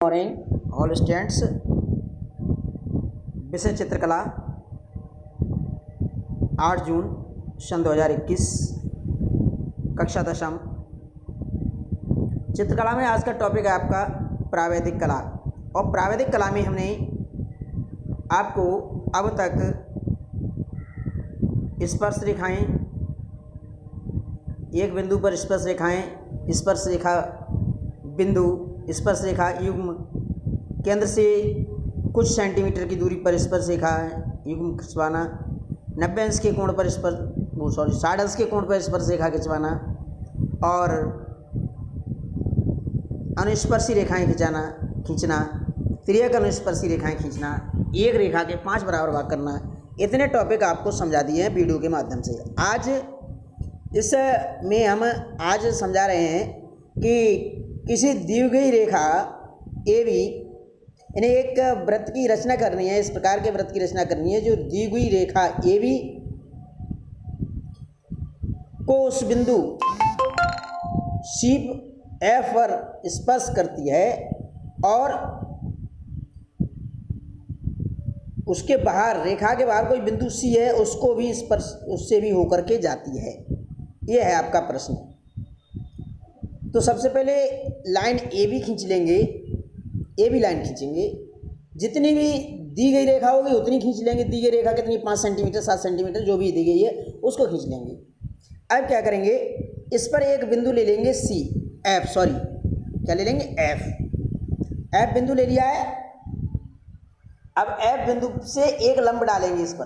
Morning all students. विषय चित्रकला 8 जून सन 2021 कक्षा 10। चित्रकला में आज का टॉपिक है आपका प्रावैधिक कला। और प्रावैधिक कला में हमने आपको अब तक स्पर्श रेखाएं, एक बिंदु पर स्पर्श रेखाएं, स्पर्श रेखा बिंदु, स्पर्श रेखा युग्म, केंद्र से कुछ सेंटीमीटर की दूरी पर स्पर्श रेखा युग्म खिंचवाना, 90 अंश के कोण पर 60 अंश के कोण पर स्पर्श रेखा खिंचवाना और अनुस्पर्शी रेखाएं खींचना, तिर्यक अनुस्पर्शी रेखाएं खींचना, एक रेखा के 5 बराबर भाग करना। इतने टॉपिक आपको समझा दिए हैं वीडियो के माध्यम से। आज इसमें हम आज समझा रहे हैं कि किसी दी गई रेखा ए बी, इन्हें एक वृत्त की रचना करनी है। इस प्रकार के वृत्त की रचना करनी है जो दी गई रेखा ए बी को उस बिंदु सी एफ पर स्पर्श करती है और उसके बाहर, रेखा के बाहर कोई बिंदु सी है, उसको भी स्पर्श, उससे भी होकर के जाती है। यह है आपका प्रश्न। तो सबसे पहले लाइन ए बी खींच लेंगे, ए बी लाइन खींचेंगे। जितनी भी दी गई रेखा होगी उतनी खींच लेंगे। दी गई रेखा कितनी, 5 सेंटीमीटर 7 सेंटीमीटर जो भी दी गई है उसको खींच लेंगे। अब क्या करेंगे, इस पर एक बिंदु ले लेंगे सी एफ, सॉरी क्या ले लेंगे, एफ बिंदु ले लिया है। अब एफ बिंदु से एक लंब डालेंगे इस पर,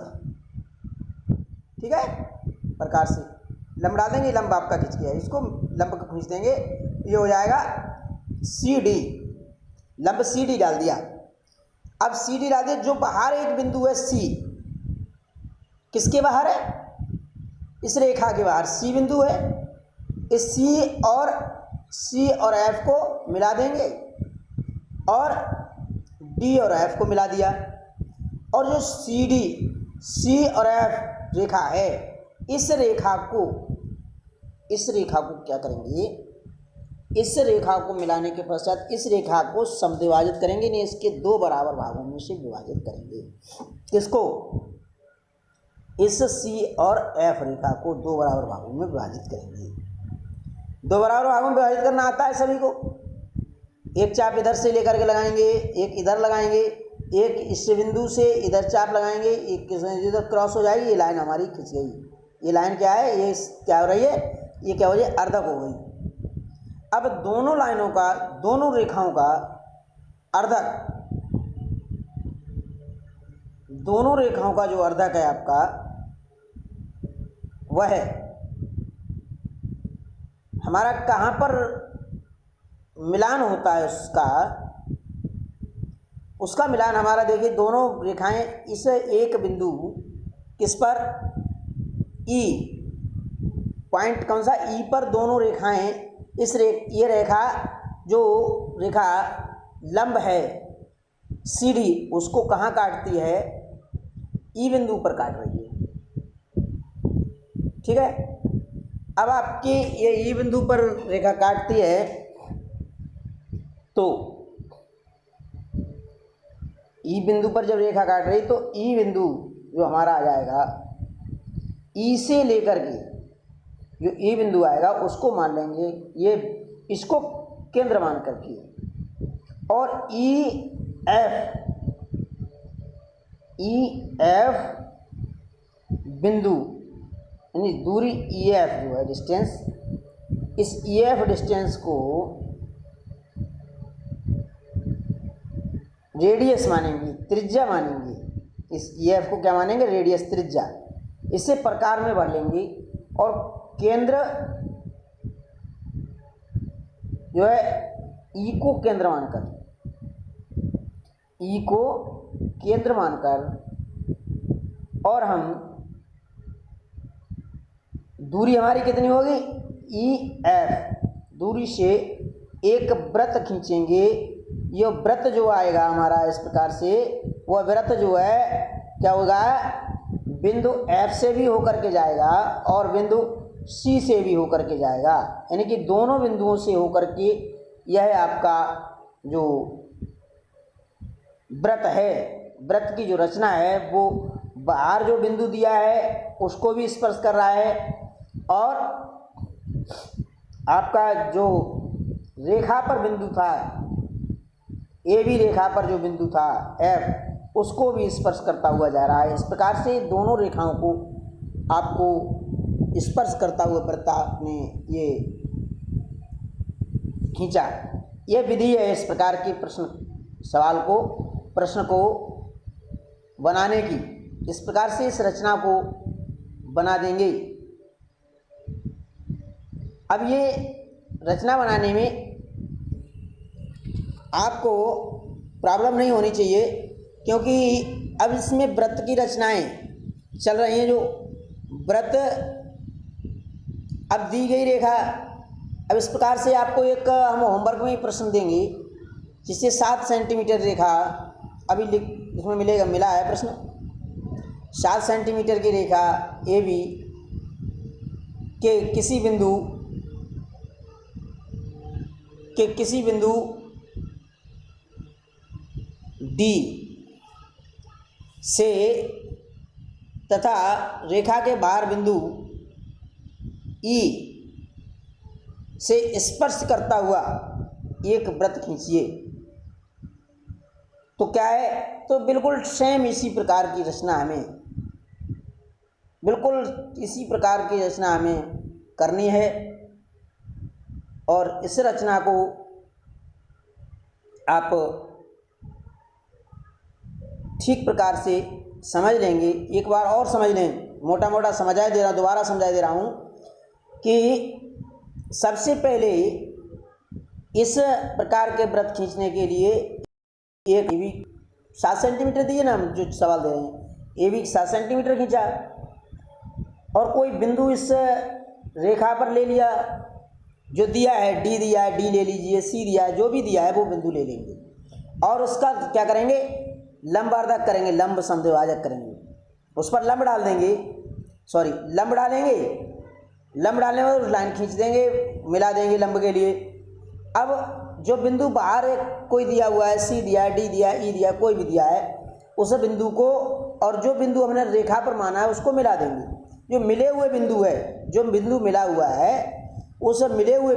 ठीक है, प्रकार से लंब डाल देंगे। लंब आपका खींच गया, इसको लंब को खींच देंगे, ये हो जाएगा सी डी। लंब सी डी डाल दिया। अब सी डी डाल दिया, जो बाहर एक बिंदु है सी, किसके बाहर है, इस रेखा के बाहर सी बिंदु है। इस सी और एफ को मिला देंगे और डी और एफ को मिला दिया। और जो सी डी, सी और एफ रेखा है, इस रेखा को क्या करेंगे, इस रेखा को मिलाने के पश्चात इस रेखा को समद्विभाजित करेंगे, नहीं इसके 2 बराबर भागों में से विभाजित करेंगे। किसको, इस सी और एफ रेखा को 2 बराबर भागों में विभाजित करेंगे। 2 बराबर भागों में विभाजित करना आता है सभी को। एक चाप इधर से लेकर के लगाएंगे, एक इधर लगाएंगे, एक इस बिंदु से इधर चाप लगाएंगे, एक इधर क्रॉस हो जाएगी। ये लाइन हमारी खिंच गई। ये लाइन क्या है, ये क्या हो रही है, ये क्या हो रही है, अर्धक हो गई। अब दोनों लाइनों का, दोनों रेखाओं का अर्धक, दोनों रेखाओं का जो अर्धक है आपका, वह हमारा कहाँ पर मिलान होता है, उसका मिलान हमारा, देखिए दोनों रेखाएं इस एक बिंदु किस पर, ई पॉइंट कौन सा, ई पर दोनों रेखाएं ये रेखा, जो रेखा लंब है सी डी, उसको कहाँ काटती है, ई बिंदु पर काट रही है, ठीक है। अब आपकी ये ई बिंदु पर रेखा काटती है, तो ई बिंदु पर जब रेखा काट रही तो ई बिंदु जो हमारा आ जाएगा, ई से लेकर के जो ई बिंदु आएगा उसको मान लेंगे, ये इसको केंद्र मान करके, और ई एफ बिंदु यानी दूरी ई एफ जो है डिस्टेंस, इस ई एफ डिस्टेंस को रेडियस मानेंगे, त्रिज्या मानेंगे। इस ई एफ को क्या मानेंगे, रेडियस, त्रिज्या। इसे प्रकार में भर लेंगे और केंद्र जो है ई को केंद्र मानकर, ई को केंद्र मानकर, और हम दूरी हमारी कितनी होगी, ई एफ दूरी से एक वृत्त खींचेंगे। ये वृत्त जो आएगा हमारा इस प्रकार से, वह वृत्त जो है क्या होगा, बिंदु एफ से भी होकर के जाएगा और बिंदु सी से भी होकर के जाएगा, यानी कि दोनों बिंदुओं से होकर के यह आपका जो वृत्त है, वृत्त की जो रचना है वो बाहर जो बिंदु दिया है उसको भी स्पर्श कर रहा है, और आपका जो रेखा पर बिंदु था, ए बी रेखा पर जो बिंदु था एफ, उसको भी स्पर्श करता हुआ जा रहा है। इस प्रकार से दोनों रेखाओं को आपको स्पर्श करता हुआ वृत्त आपने ये खींचा। यह विधि है इस प्रकार के प्रश्न को बनाने की। इस प्रकार से इस रचना को बना देंगे। अब ये रचना बनाने में आपको प्रॉब्लम नहीं होनी चाहिए, क्योंकि अब इसमें वृत्त की रचनाएं चल रही हैं। जो वृत्त अब दी गई रेखा, अब इस प्रकार से आपको एक हम होमवर्क में ही प्रश्न देंगे, जिससे 7 सेंटीमीटर रेखा अभी इसमें मिला है प्रश्न। 7 सेंटीमीटर की रेखा ए बी के किसी बिंदु डी से तथा रेखा के बाहर बिंदु ई से स्पर्श करता हुआ एक वृत्त खींचिए। तो क्या है, तो बिल्कुल सेम इसी प्रकार की रचना हमें करनी है। और इस रचना को आप ठीक प्रकार से समझ लेंगे। एक बार और समझ लें, मोटा मोटा दोबारा समझाई दे रहा हूँ कि सबसे पहले इस प्रकार के वृत्त खींचने के लिए एक ए बी 7 सेंटीमीटर दिए ना, हम जो सवाल दे रहे हैं, ए बी 7 सेंटीमीटर खींचा और कोई बिंदु इस रेखा पर ले लिया, जो दिया है डी दिया है, डी ले लीजिए, सी दिया है, जो भी दिया है वो बिंदु ले लेंगे और उसका क्या करेंगे, लंबार्धक करेंगे, लंब समद्विभाजक करेंगे, उस पर लंब डालेंगे। लंब डालने में उस लाइन खींच देंगे, मिला देंगे लंब के लिए। अब जो बिंदु बाहर कोई दिया हुआ है, सी दिया है, डी दिया है, ई दिया है, कोई भी दिया है, उस बिंदु को और जो बिंदु हमने रेखा पर माना है उसको मिला देंगे। जो मिले हुए बिंदु है, जो बिंदु मिला हुआ है, उस मिले हुए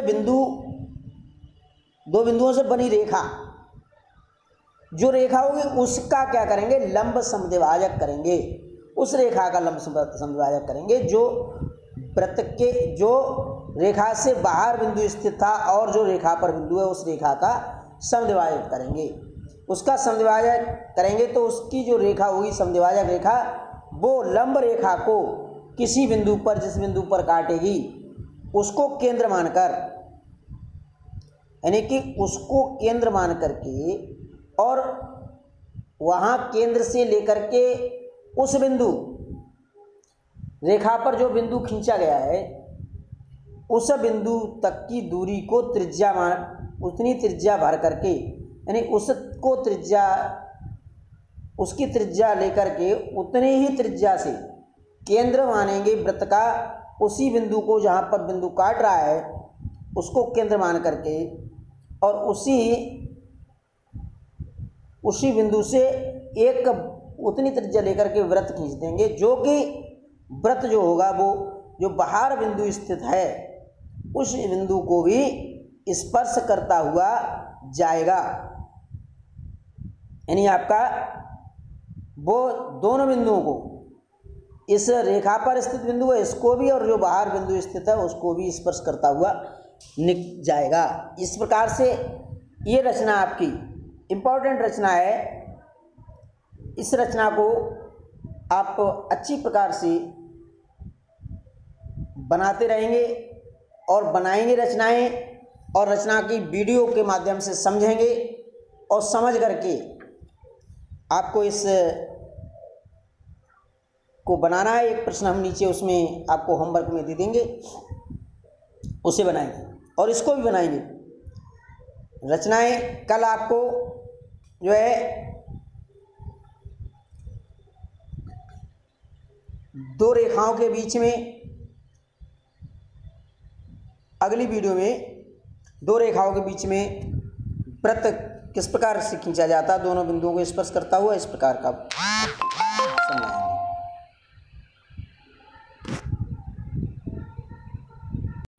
बिंदु दो बिंदुओं से बनी रेखा, जो रेखा होगी उसका क्या करेंगे, लंब समद्विभाजक करेंगे। उस रेखा का लंब समद्विभाजक करेंगे जो वृत्त के जो रेखा से बाहर बिंदु स्थित था और जो रेखा पर बिंदु है उस रेखा का समद्विभाजक करेंगे। उसका समद्विभाजक करेंगे तो उसकी जो रेखा होगी समद्विभाजक रेखा, वो लंब रेखा को किसी बिंदु पर, जिस बिंदु पर काटेगी उसको केंद्र मानकर, यानी कि उसको केंद्र मान करके और वहाँ केंद्र से लेकर के उस बिंदु रेखा पर जो बिंदु खींचा गया है उस बिंदु तक की दूरी को उतनी त्रिज्या भर करके, यानी उसकी त्रिज्या लेकर के उतनी ही त्रिज्या से केंद्र मानेंगे वृत्त का। उसी बिंदु को जहाँ पर बिंदु काट रहा है उसको केंद्र मान करके और उसी बिंदु से एक उतनी त्रिज्या लेकर के वृत्त खींच देंगे, जो कि वृत्त जो होगा वो जो बाहर बिंदु स्थित है उस बिंदु को भी स्पर्श करता हुआ जाएगा। यानी आपका वो दोनों बिंदुओं को, इस रेखा पर स्थित बिंदु है इसको भी और जो बाहर बिंदु स्थित है उसको भी स्पर्श करता हुआ निकल जाएगा। इस प्रकार से ये रचना आपकी इम्पोर्टेंट रचना है। इस रचना को आप अच्छी प्रकार से बनाते रहेंगे और बनाएंगे रचनाएं, और रचना की वीडियो के माध्यम से समझेंगे और समझ करके आपको इस को बनाना है। एक प्रश्न हम नीचे उसमें आपको होमवर्क में दे देंगे, उसे बनाएंगे और इसको भी बनाएंगे। रचनाएं कल आपको जो है दो रेखाओं के बीच में, अगली वीडियो में दो रेखाओं के बीच में वृत्त किस प्रकार से खींचा जाता है, दोनों बिंदुओं को स्पर्श करता हुआ इस प्रकार का समझाएंगे।